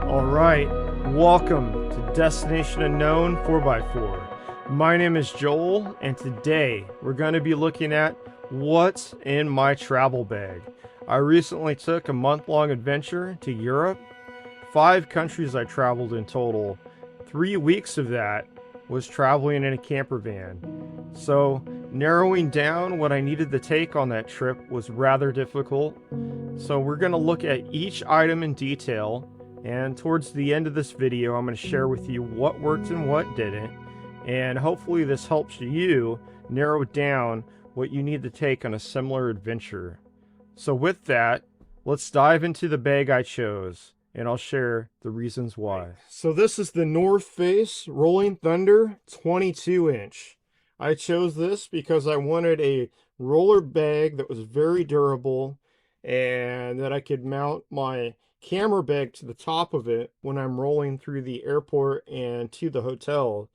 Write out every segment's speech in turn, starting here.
Alright, welcome to Destination Unknown 4x4. My name is Joel, and today we're going to be looking at what's in my travel bag. I recently took a month-long adventure to Europe. 5 countries I traveled in total. 3 weeks of that was traveling in a camper van. So narrowing down what I needed to take on that trip was rather difficult. So we're going to look at each item in detail, and towards the end of this video I'm going to share with you what worked and what didn't, and hopefully this helps you narrow down what you need to take on a similar adventure. So with that, let's dive into the bag I chose, and I'll share the reasons why. So this is the North Face Rolling Thunder 22-inch. I chose this because I wanted a roller bag that was very durable and that I could mount my camera bag to the top of it when I'm rolling through the airport and to the hotel.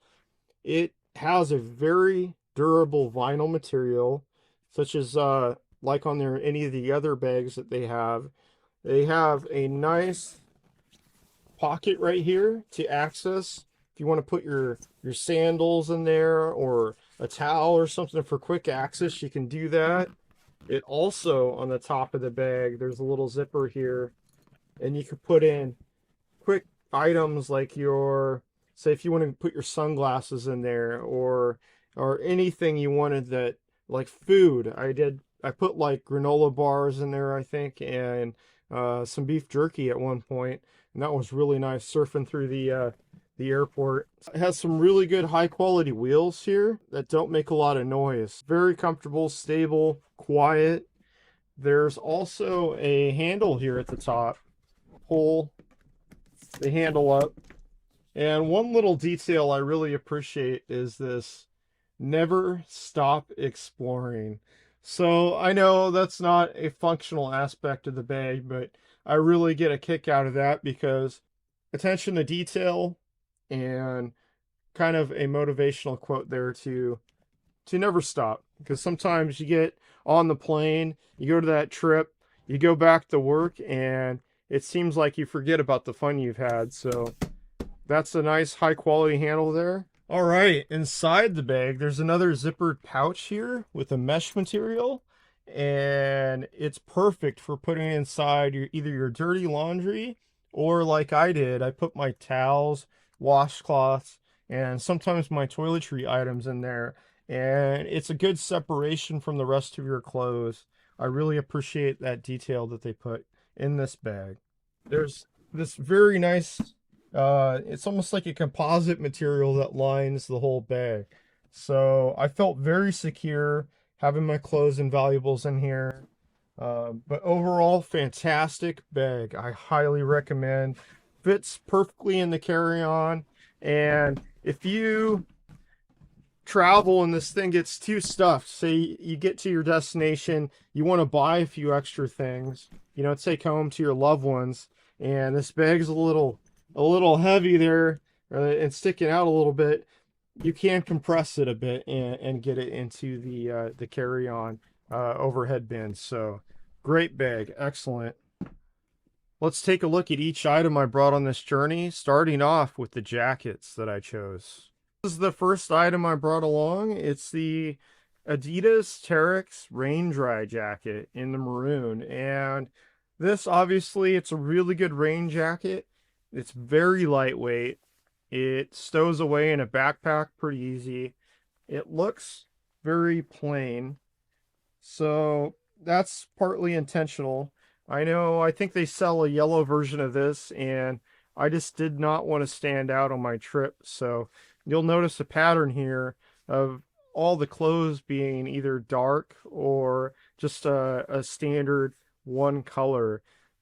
It has a very durable vinyl material, such as like on any of the other bags that they have. They have a nice pocket right here to access if you want to put your sandals in there or a towel or something for quick access. You can do that. It also, on the top of the bag, there's a little zipper here, and you could put in quick items like your, say if you want to put your sunglasses in there, or anything you wanted, that like food. I put like granola bars in there, I think, and some beef jerky at one point, and that was really nice surfing through the airport. It has some really good high quality wheels here that don't make a lot of noise. Very comfortable, stable, quiet. There's also a handle here at the top. Pull the handle up. And one little detail I really appreciate is this never stop exploring. So I know that's not a functional aspect of the bag, but I really get a kick out of that because attention to detail and kind of a motivational quote there to never stop. Because sometimes you get on the plane, you go to that trip, you go back to work, and it seems like you forget about the fun you've had. So that's a nice high quality handle there. All right, inside the bag there's another zippered pouch here with a mesh material, and it's perfect for putting inside either your dirty laundry, or like I did, I put my towels, washcloths, and sometimes my toiletry items in there, and it's a good separation from the rest of your clothes. I really appreciate that detail that they put in this bag. There's this very nice, it's almost like a composite material that lines the whole bag. So I felt very secure having my clothes and valuables in here. But overall, fantastic bag. I highly recommend. Fits perfectly in the carry-on. And if you travel and this thing gets too stuffed, say you get to your destination, you want to buy a few extra things, take home to your loved ones, and this bag's a little heavy there, and sticking out a little bit, you can compress it a bit and get it into the carry-on overhead bin. So great bag, excellent. Let's take a look at each item I brought on this journey, starting off with the jackets that I chose. This is the first item I brought along. It's the Adidas Terx rain dry jacket in the maroon, and this, obviously, it's a really good rain jacket. It's very lightweight. It stows away in a backpack pretty easy. It looks very plain, so that's partly intentional. I think they sell a yellow version of this, and I just did not want to stand out on my trip. So you'll notice a pattern here of all the clothes being either dark or just a standard one color.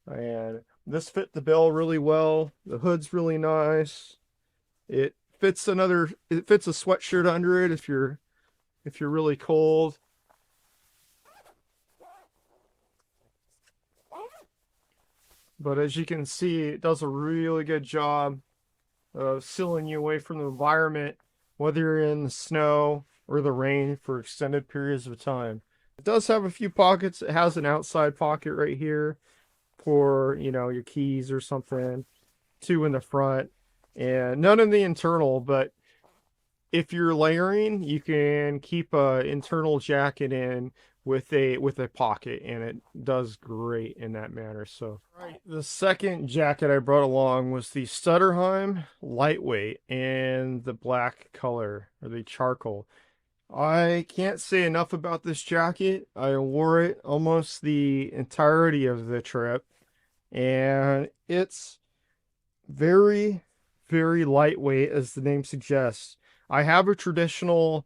And this fit the bill really well. The hood's really nice. It fits a sweatshirt under it if you're really cold. But as you can see, it does a really good job of sealing you away from the environment, whether you're in the snow or the rain for extended periods of time. It does have a few pockets. It has an outside pocket right here for, your keys or something. two in the front, and none in the internal, but if you're layering, you can keep a internal jacket in with a pocket, and it does great in that manner. So, right, the second jacket I brought along was the Stutterheim Lightweight in the black color, or the charcoal. I can't say enough about this jacket. I wore it almost the entirety of the trip, and it's very, very lightweight, as the name suggests. I have a traditional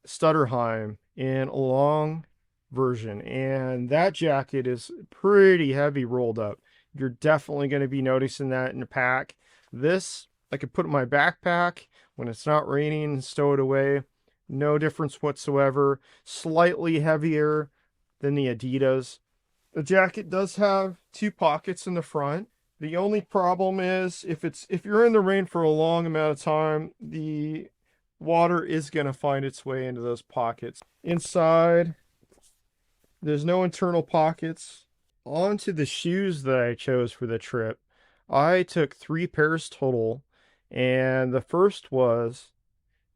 Stutterheim in a long version, and that jacket is pretty heavy rolled up. You're definitely going to be noticing that in the pack. This, I could put in my backpack when it's not raining and stow it away. No difference whatsoever. Slightly heavier than the Adidas. The jacket does have two pockets in the front. The only problem is if you're in the rain for a long amount of time, the water is going to find its way into those pockets. Inside, there's no internal pockets. Onto the shoes that I chose for the trip. I took 3 pairs total, and the first was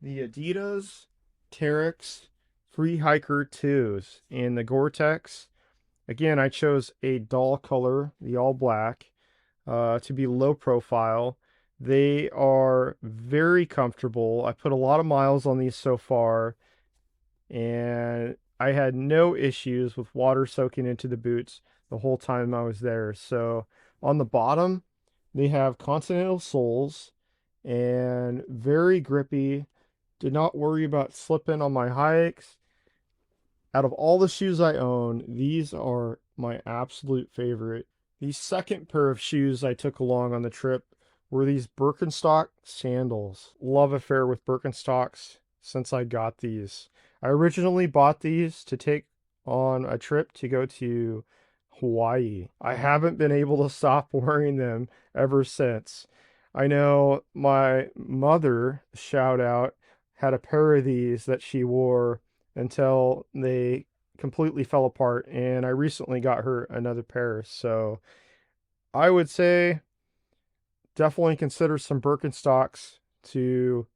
the Adidas Terx Free Hiker 2s in the Gore-Tex. Again, I chose a dull color, the all black, to be low profile. They are very comfortable. I put a lot of miles on these so far, and I had no issues with water soaking into the boots the whole time I was there. So on the bottom, they have continental soles and very grippy. Did not worry about slipping on my hikes. Out of all the shoes I own, these are my absolute favorite. The second pair of shoes I took along on the trip were these Birkenstock sandals. Love affair with Birkenstocks since I got these. I originally bought these to take on a trip to go to Hawaii. I haven't been able to stop wearing them ever since. I know my mother, shout out, had a pair of these that she wore until they completely fell apart, and I recently got her another pair. So I would say definitely consider some Birkenstocks to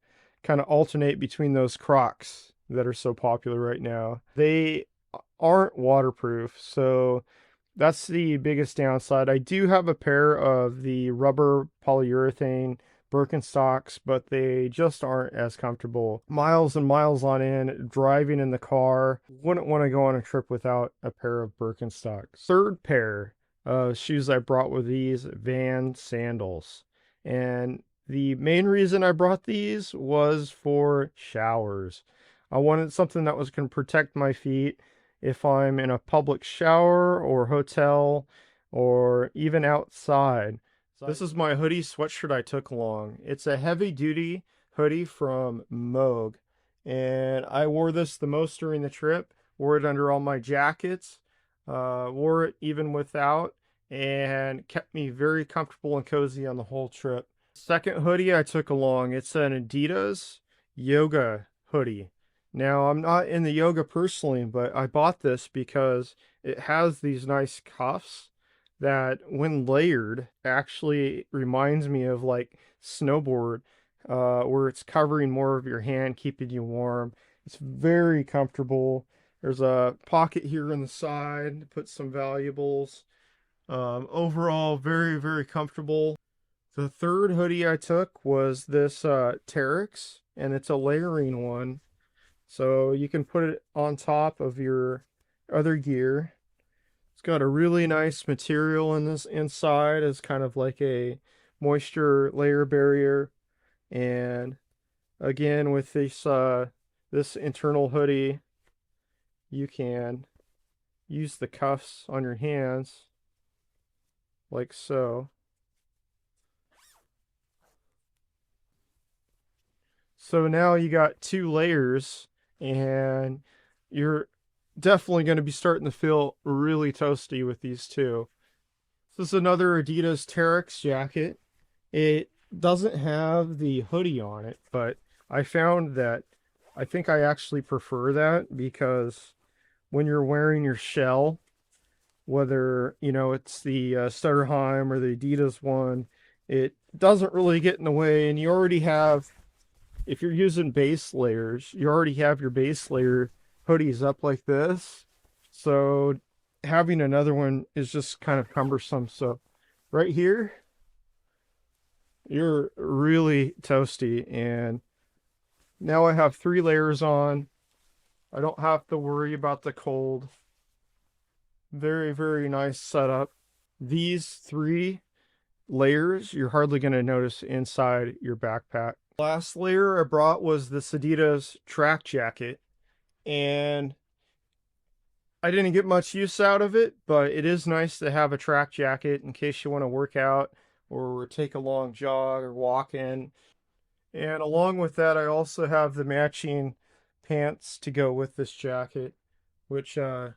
kind of alternate between those Crocs that are so popular right now. They aren't waterproof, so that's the biggest downside. I do have a pair of the rubber polyurethane Birkenstocks, but they just aren't as comfortable. Miles and miles on end, driving in the car. Wouldn't want to go on a trip without a pair of Birkenstocks. Third pair of shoes I brought were these Van sandals. And the main reason I brought these was for showers. I wanted something that was going to protect my feet if I'm in a public shower or hotel or even outside. This is my hoodie sweatshirt I took along. It's a heavy duty hoodie from Moog, and I wore this the most during the trip. Wore it under all my jackets, wore it even without, and kept me very comfortable and cozy on the whole trip. Second hoodie I took along, it's an Adidas yoga hoodie. Now, I'm not in the yoga personally, but I bought this because it has these nice cuffs that, when layered, actually reminds me of like snowboard, where it's covering more of your hand, keeping you warm. It's very comfortable. There's a pocket here on the side to put some valuables. Overall, very, very comfortable. The third hoodie I took was this Terx, and it's a layering one. So you can put it on top of your other gear. It's got a really nice material in this inside as kind of like a moisture layer barrier. And again, with this internal hoodie, you can use the cuffs on your hands like so. So now you got 2 layers, and you're definitely going to be starting to feel really toasty with these two. This is another Adidas Terx jacket. It doesn't have the hoodie on it, but I found that I think I actually prefer that, because when you're wearing your shell, whether, you know, it's the Stutterheim or the Adidas one, it doesn't really get in the way, and you already have, if you're using base layers, you already have your base layer hoodies up like this. So having another one is just kind of cumbersome. So right here, you're really toasty. And now I have 3 layers on. I don't have to worry about the cold. Very, very nice setup. These 3 layers, you're hardly going to notice inside your backpack. Last layer I brought was the Adidas track jacket, and I didn't get much use out of it, but it is nice to have a track jacket in case you want to work out or take a long jog or walk in. And along with that, I also have the matching pants to go with this jacket, which you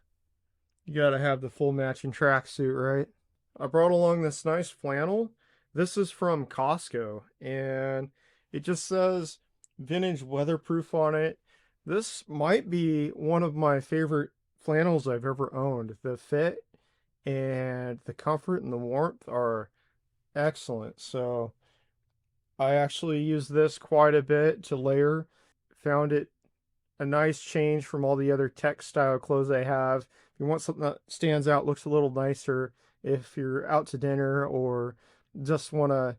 gotta have the full matching tracksuit, right? I brought along this nice flannel. This is from Costco, and it just says vintage weatherproof on it. This might be one of my favorite flannels I've ever owned. The fit and the comfort and the warmth are excellent. So I actually use this quite a bit to layer. Found it a nice change from all the other Terx style clothes I have. If you want something that stands out, looks a little nicer, if you're out to dinner or just want to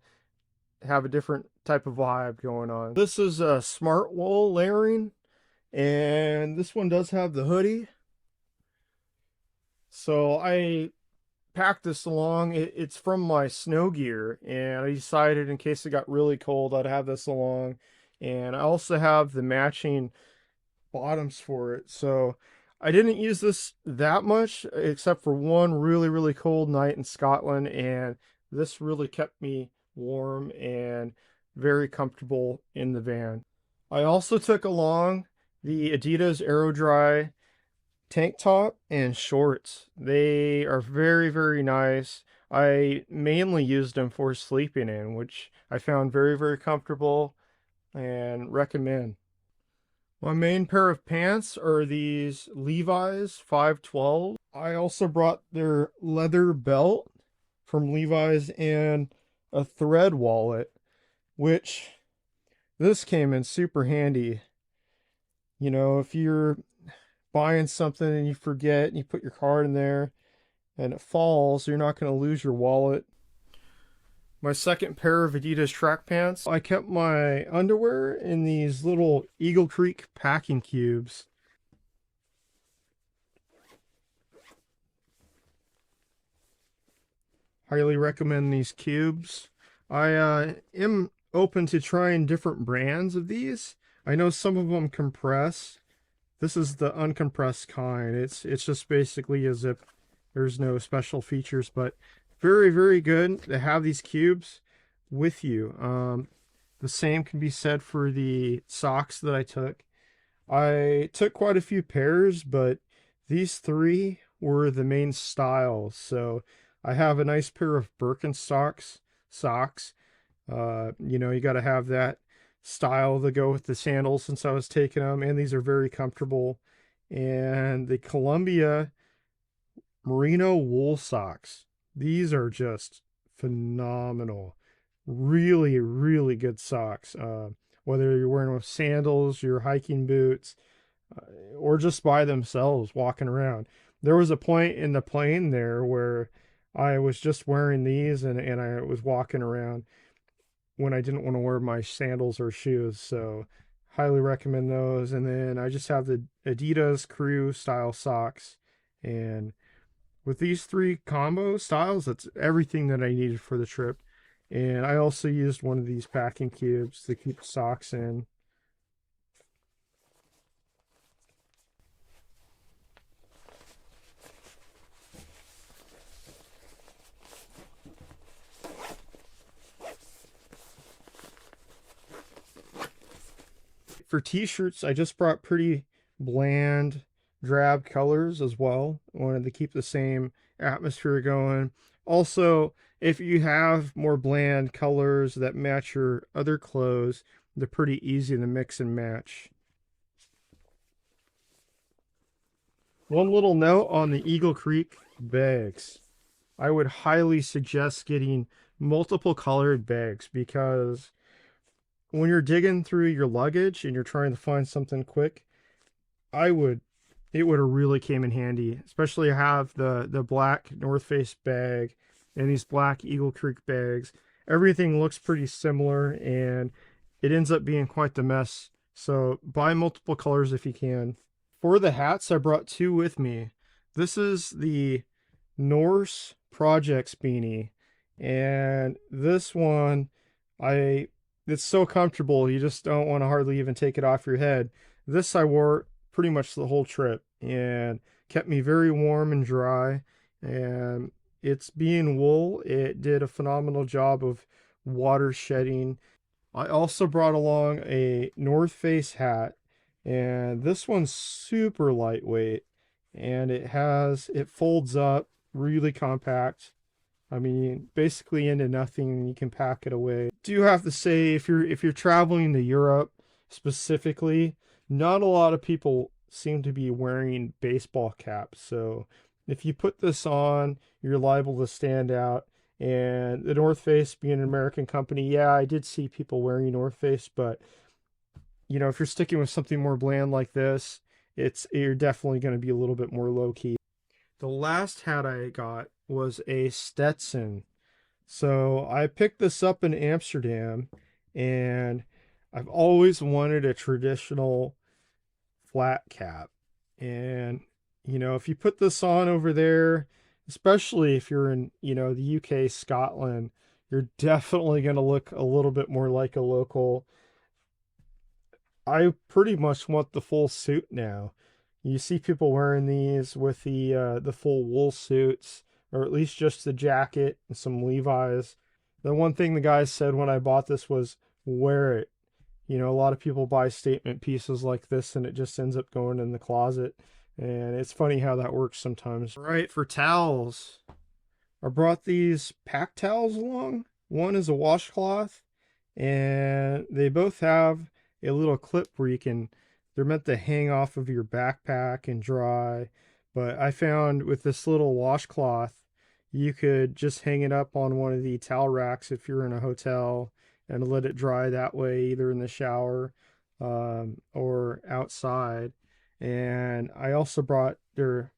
have a different type of vibe going on. This is a smart wool layering, and this one does have the hoodie. So I packed this along. It's from my snow gear, and I decided in case it got really cold, I'd have this along. And I also have the matching bottoms for it. So I didn't use this that much, except for one really, really cold night in Scotland, and this really kept me warm and very comfortable in the van. I also took along the Adidas Aerodry tank top and shorts. They are very, very nice. I mainly used them for sleeping in, which I found very, very comfortable and recommend. My main pair of pants are these Levi's 512. I also brought their leather belt from Levi's and a thread wallet, which this came in super handy. You know, if you're buying something and you forget and you put your card in there and it falls, you're not going to lose your wallet. My second pair of Adidas track pants, I kept my underwear in these little Eagle Creek packing cubes. Highly recommend these cubes. I am open to trying different brands of these. I know some of them compress. This is the uncompressed kind. It's just basically a zip. There's no special features, but very, very good to have these cubes with you. The same can be said for the socks that I took. I took quite a few pairs, but these 3 were the main styles. So I have a nice pair of Birkenstocks socks. You know, you got to have that style to go with the sandals since I was taking them, and these are very comfortable. And the Columbia merino wool socks. These are just phenomenal. Really, really good socks. Whether you're wearing with sandals, your hiking boots, or just by themselves walking around. There was a point in the plane there where I was just wearing these and I was walking around when I didn't want to wear my sandals or shoes. So highly recommend those. And then I just have the Adidas crew style socks. And with these 3 combo styles, that's everything that I needed for the trip. And I also used one of these packing cubes to keep socks in. For t-shirts, I just brought pretty bland, drab colors as well. I wanted to keep the same atmosphere going. Also, if you have more bland colors that match your other clothes, they're pretty easy to mix and match. One little note on the Eagle Creek bags. I would highly suggest getting multiple colored bags, because when you're digging through your luggage and you're trying to find something quick, I would it would have really came in handy, especially have the black North Face bag and these black Eagle Creek bags. Everything looks pretty similar and it ends up being quite the mess. So buy multiple colors if you can. For the hats, I brought two with me. This is the Norse Projects beanie, and this one, I it's so comfortable you just don't want to hardly even take it off your head. This I wore pretty much the whole trip and kept me very warm and dry. And it's being wool, it did a phenomenal job of water shedding. I also brought along a North Face hat, and this one's super lightweight, and it folds up really compact. I mean, basically into nothing, and you can pack it away. Do have to say, if you're traveling to Europe specifically, not a lot of people seem to be wearing baseball caps. So if you put this on, you're liable to stand out. And the North Face being an American company, yeah, I did see people wearing North Face, but if you're sticking with something more bland like this, you're definitely going to be a little bit more low key. The last hat I got was a Stetson. So I picked this up in Amsterdam, and I've always wanted a traditional flat cap. And if you put this on over there, especially if you're in the UK, Scotland, you're definitely going to look a little bit more like a local. I pretty much want the full suit now. You see people wearing these with the full wool suits, or at least just the jacket and some Levi's. The one thing the guys said when I bought this was wear it. A lot of people buy statement pieces like this and it just ends up going in the closet. And it's funny how that works sometimes. All right, for towels, I brought these pack towels along. One is a washcloth, and they both have a little clip where they're meant to hang off of your backpack and dry. But I found with this little washcloth, you could just hang it up on one of the towel racks if you're in a hotel and let it dry that way, either in the shower or outside. And I also brought their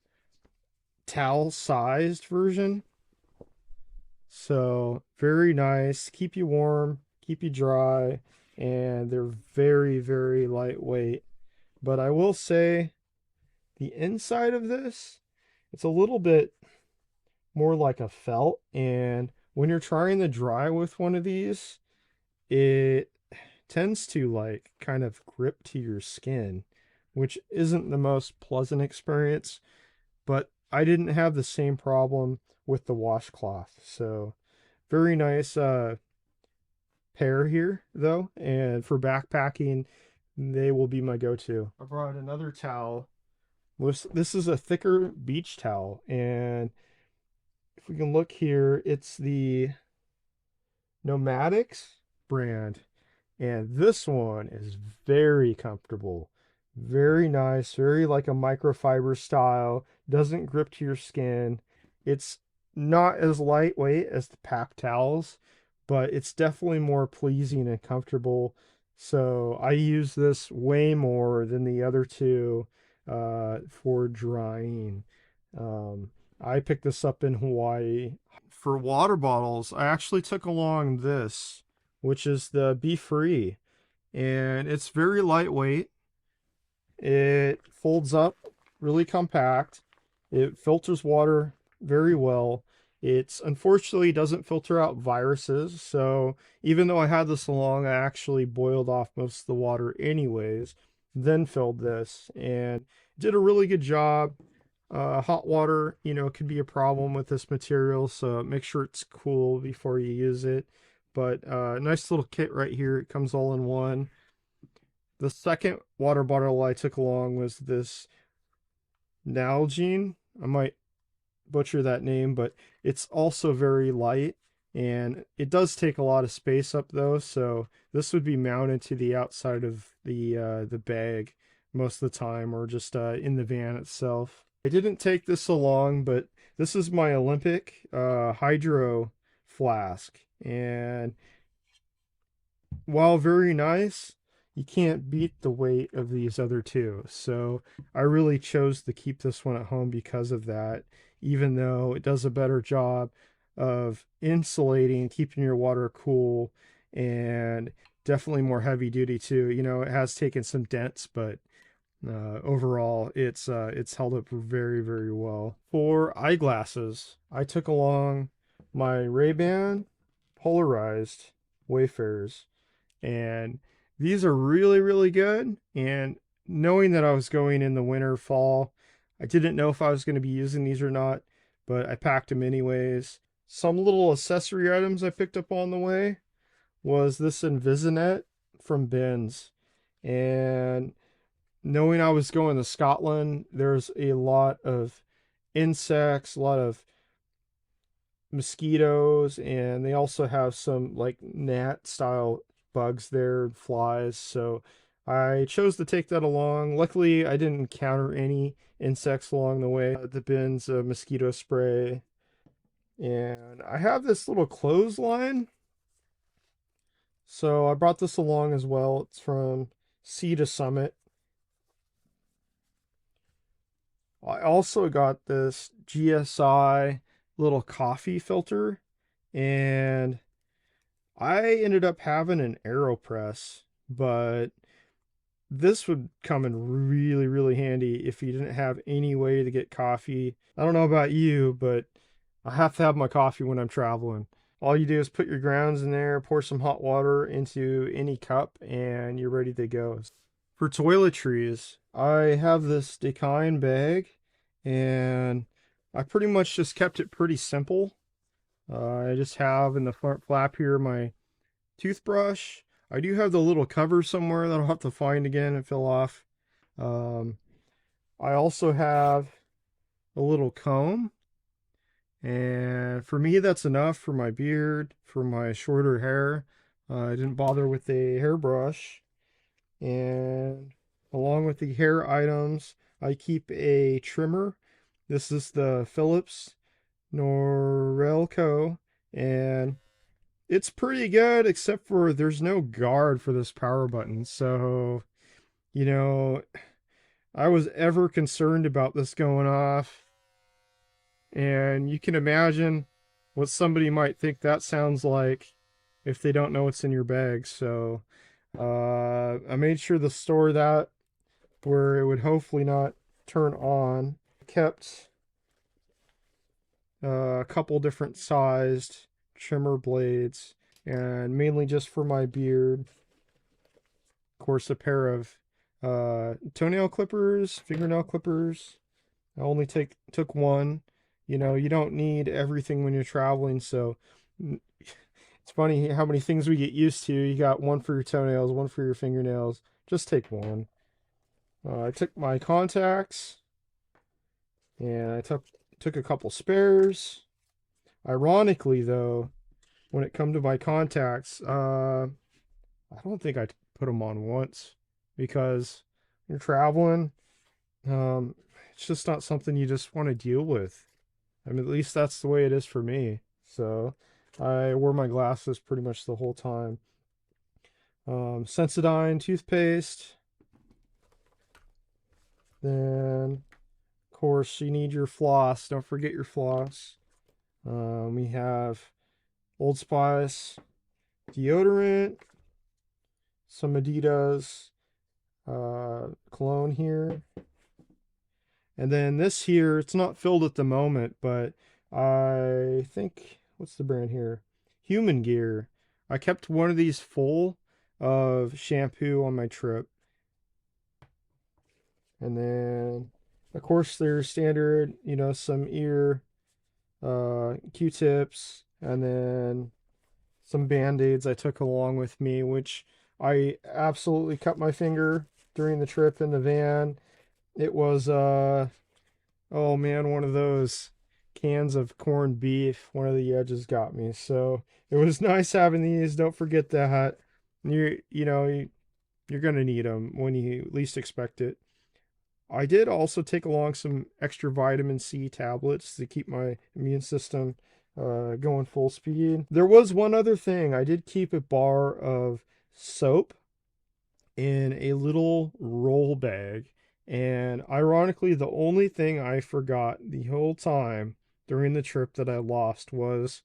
towel sized version. So very nice, keep you warm, keep you dry, and they're very, very lightweight. But I will say the inside of this, it's a little bit more like a felt. And when you're trying to dry with one of these, it tends to like kind of grip to your skin, which isn't the most pleasant experience. But I didn't have the same problem with the washcloth. So very nice pair here though, and for backpacking they will be my go-to. I brought another towel. This is a thicker beach towel, and if we can look here, it's the Nomadics brand, and this one is very comfortable, very nice, very like a microfiber style, doesn't grip to your skin. It's not as lightweight as the pack towels, but it's definitely more pleasing and comfortable. So I use this way more than the other two for drying. I picked this up in Hawaii. For water bottles, I actually took along this, which is the Be Free, and it's very lightweight. It folds up really compact. It filters water very well. It unfortunately doesn't filter out viruses, so even though I had this along, I actually boiled off most of the water anyways, then filled this, and did a really good job. Hot water, could be a problem with this material, so make sure it's cool before you use it. But nice little kit right here. It comes all in one. The second water bottle I took along was this Nalgene. I might butcher that name, but it's also very light, and it does take a lot of space up though, so this would be mounted to the outside of the bag most of the time, or just in the van itself. I didn't take this along, but this is my Olympic Hydro flask. And while very nice, you can't beat the weight of these other two. So I really chose to keep this one at home because of that, even though it does a better job of insulating, keeping your water cool, and definitely more heavy duty too. You know, it has taken some dents, but overall it's held up very, very well. For eyeglasses, I took along my Ray-Ban polarized Wayfarers, and these are really, really good. And knowing that I was going in the winter, fall, I didn't know if I was going to be using these or not, but I packed them anyways. Some little accessory items I picked up on the way was this Invisinet from Ben's. And knowing I was going to Scotland, there's a lot of insects, a lot of mosquitoes, and they also have some like gnat style bugs there, flies. So I chose to take that along. Luckily, I didn't encounter any insects along the way. The Ben's mosquito spray. And I have this little clothesline. So I brought this along as well. It's from Sea to Summit. I also got this GSI little coffee filter, and I ended up having an AeroPress, but this would come in really, really handy if you didn't have any way to get coffee. I don't know about you, but I have to have my coffee when I'm traveling. All you do is put your grounds in there, pour some hot water into any cup, and you're ready to go. For toiletries, I have this Decine bag, and I pretty much just kept it pretty simple. I just have in the front flap here my toothbrush. I do have the little cover somewhere that I'll have to find again and fill off. Um, I also have a little comb, and for me that's enough for my beard, for my shorter hair. I didn't bother with a hairbrush. And along with the hair items, I keep a trimmer. This is the Philips Norelco, and it's pretty good, except for there's no guard for this power button. So, you know, I was ever concerned about this going off, and you can imagine what somebody might think that sounds like if they don't know what's in your bag. So I made sure to store that where it would hopefully not turn on. Kept a couple different sized trimmer blades, and mainly just for my beard. Of course, a pair of toenail clippers, fingernail clippers. I only took one. You know, you don't need everything when you're traveling, so it's funny how many things we get used to. You got one for your toenails, one for your fingernails. Just take one. I took my contacts, and I took a couple spares. Ironically, though, when it come to my contacts, I don't think I put them on once, because when you're traveling, it's just not something you just want to deal with. I mean, at least that's the way it is for me. So I wore my glasses pretty much the whole time. Sensodyne toothpaste. Then, of course, you need your floss. Don't forget your floss. We have Old Spice deodorant, some Adidas cologne here. And then this here, it's not filled at the moment, but I think, what's the brand here? Human Gear. I kept one of these full of shampoo on my trip. And then, of course, there's standard, you know, some ear Q-tips, and then some Band-Aids I took along with me, which I absolutely cut my finger during the trip in the van. It was, oh man, one of those cans of corned beef. One of the edges got me. So it was nice having these. Don't forget that. You're going to need them when you least expect it. I did also take along some extra vitamin C tablets to keep my immune system going full speed. There was one other thing. I did keep a bar of soap in a little roll bag. And ironically, the only thing I forgot the whole time during the trip that I lost was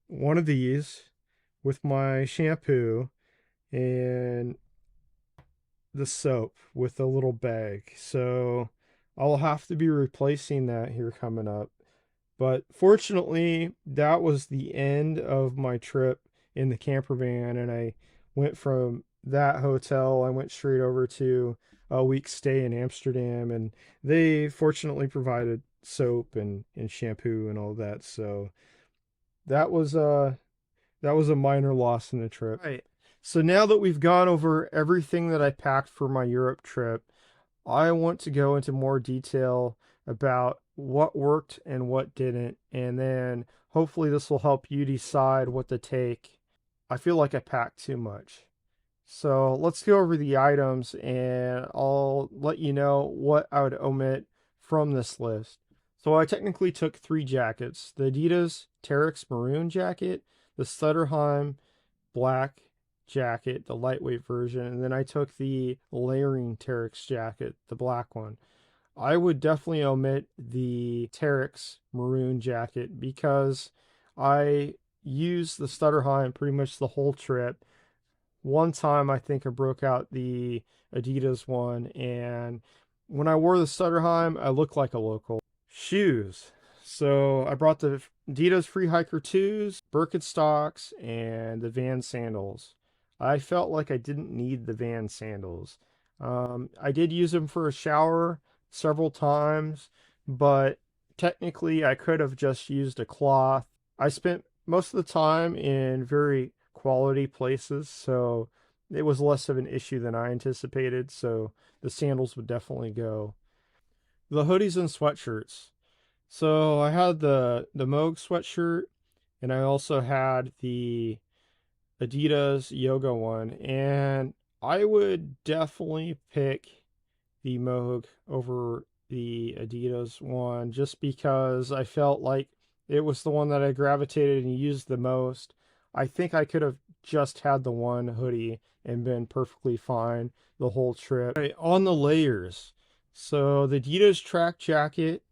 one of these with my shampoo and the soap with a little bag. So I'll have to be replacing that here coming up. But fortunately, that was the end of my trip in the camper van, and I went from that hotel, I went straight over to a week's stay in Amsterdam, and they fortunately provided soap and shampoo and all that. So that was that was a minor loss in the trip. Right. So now that we've gone over everything that I packed for my Europe trip, I want to go into more detail about what worked and what didn't, and then hopefully this will help you decide what to take. I feel like I packed too much. So let's go over the items and I'll let you know what I would omit from this list. So I technically took 3 jackets: the Adidas Terx maroon jacket, the Stutterheim black jacket, the lightweight version, and then I took the layering Terx jacket, the black one. I would definitely omit the Terx maroon jacket because I used the Stutterheim pretty much the whole trip. One time I think I broke out the Adidas one, and when I wore the Stutterheim, I looked like a local. Shoes. So I brought the Adidas Free Hiker 2s, Birkenstocks, and the Van sandals. I felt like I didn't need the Van sandals. I did use them for a shower several times, but technically I could have just used a cloth. I spent most of the time in very quality places, so it was less of an issue than I anticipated, so the sandals would definitely go. The hoodies and sweatshirts. So I had the Moog sweatshirt, and I also had the Adidas yoga one, and I would definitely pick the Moog over the Adidas one just because I felt like it was the one that I gravitated and used the most. I think I could have just had the one hoodie and been perfectly fine the whole trip. Right, on the layers. So the Adidas track jacket,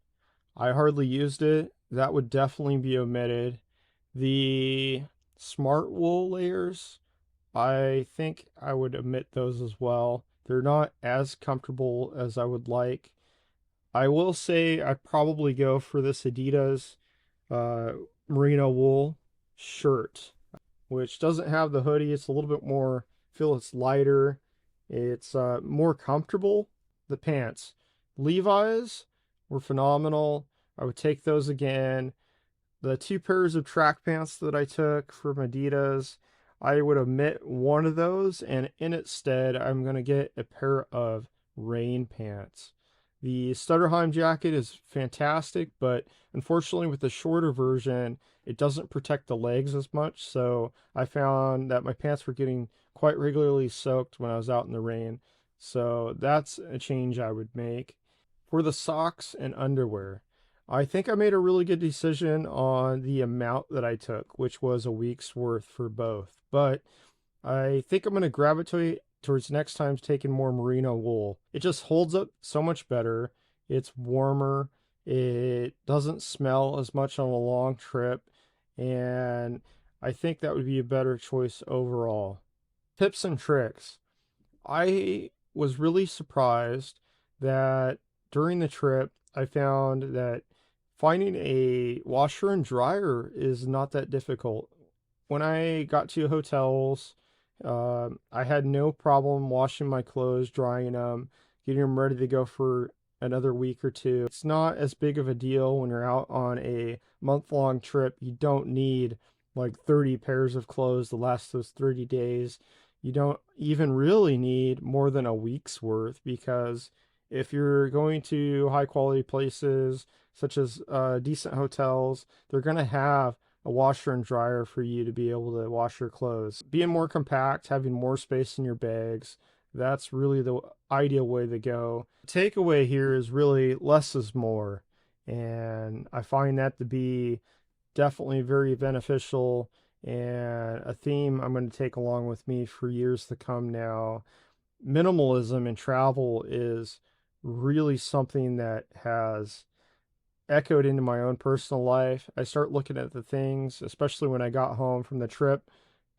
I hardly used it. That would definitely be omitted. The smart wool layers, I think I would omit those as well. They're not as comfortable as I would like. I will say I'd probably go for this Adidas uh, merino wool shirt, which doesn't have the hoodie. It's a little bit more, I feel it's lighter. It's more comfortable. The pants. Levi's were phenomenal. I would take those again. The 2 pairs of track pants that I took from Adidas, I would omit one of those, and in its stead, I'm going to get a pair of rain pants. The Stutterheim jacket is fantastic, but unfortunately with the shorter version, it doesn't protect the legs as much, so I found that my pants were getting quite regularly soaked when I was out in the rain. So that's a change I would make. For the socks and underwear, I think I made a really good decision on the amount that I took, which was a week's worth for both. But I think I'm going to gravitate towards next time taking more merino wool. It just holds up so much better. It's warmer. It doesn't smell as much on a long trip. And I think that would be a better choice overall. Tips and tricks. I was really surprised that during the trip, I found that finding a washer and dryer is not that difficult. When I got to hotels, I had no problem washing my clothes, drying them, getting them ready to go for another week or two. It's not as big of a deal when you're out on a month-long trip. You don't need like 30 pairs of clothes to last those 30 days. You don't even really need more than a week's worth because if you're going to high quality places such as decent hotels, they're going to have a washer and dryer for you to be able to wash your clothes. Being more compact, having more space in your bags, that's really the ideal way to go. The takeaway here is really less is more. And I find that to be definitely very beneficial and a theme I'm going to take along with me for years to come now. Minimalism in travel is really something that has echoed into my own personal life. I start looking at the things, especially when I got home from the trip.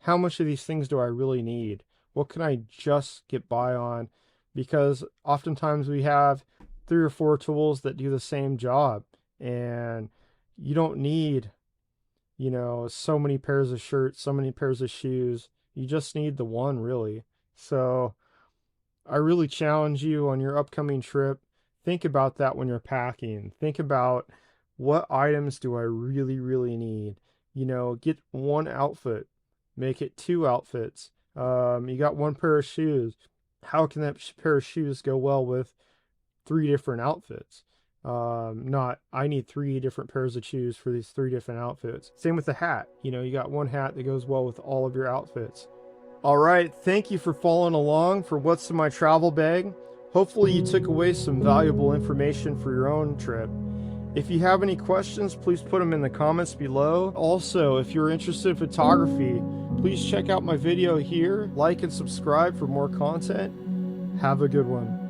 How much of these things do I really need? What can I just get by on? Because oftentimes we have 3 or 4 tools that do the same job, and you don't need, so many pairs of shirts, so many pairs of shoes. You just need the one, really. So I really challenge you on your upcoming trip. Think about that when you're packing. Think about, what items do I really, really need? Get one outfit, make it 2 outfits. You got one pair of shoes. How can that pair of shoes go well with 3 different outfits? Not, I need 3 different pairs of shoes for these 3 different outfits. Same with the hat. You got one hat that goes well with all of your outfits. All right, thank you for following along for what's in my travel bag. Hopefully you took away some valuable information for your own trip. If you have any questions, please put them in the comments below. Also, if you're interested in photography, please check out my video here, like and subscribe for more content. Have a good one.